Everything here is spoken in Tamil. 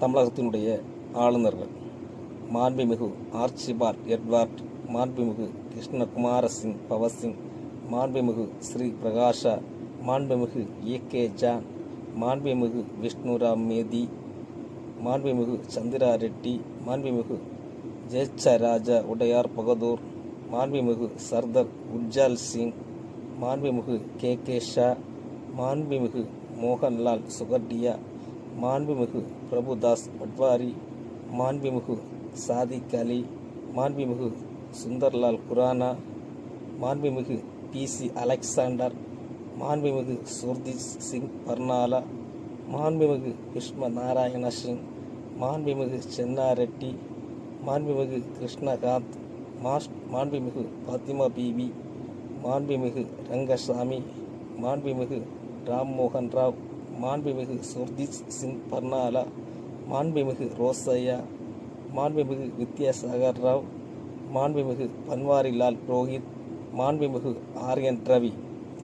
தமிழகத்தினுடைய ஆளுநர்கள் மாண்புமிகு ஆர்ச்சிபால்ட் எட்வர்ட், மாண்புமிகு கிருஷ்ணகுமார சிங் பவர்சிங், மாண்புமிகு ஸ்ரீ பிரகாஷா, மாண்புமிகு ஏ.கே. ஜான், மாண்புமிகு விஷ்ணுராம் மேதி, மாண்புமிகு சந்திரா ரெட்டி, மாண்புமிகு ஜெயச்சராஜா உடையார் பகதூர், மாண்புமிகு சர்தார் உஜ்ஜால் சிங், மாண்புமிகு கே.கே. ஷா, மாண்புமிகு மோகன்லால் சுகர்டியா, மாண்புமிகு பிரபுதாஸ் பட்வாரி, மாண்புமிகு சாதிக் அலி, மாண்புமிகு சுந்தர்லால் குரானா, மாண்புமிகு பி.சி. அலெக்சாண்டர், மாண்புமிகு சுர்ஜித் சிங் பர்னாலா, மாண்புமிகு விஸ்வ நாராயண சிங், மாண்புமிகு சென்னா ரெட்டி, மாண்புமிகு கிருஷ்ணகாந்த், மாண்புமிகு பாத்திமா பிபி, மாண்புமிகு ரங்கசாமி, மாண்புமிகு ராம்மோகன் ராவ், மாண்புமிகு சுர்ஜித் சிங் பர்னாலா, மாண்புமிகு ரோசையா, மாண்புமிகு வித்யாசாகர் ராவ், மாண்புமிகு பன்வாரிலால் புரோஹித், மாண்புமிகு ஆர்என் ரவி.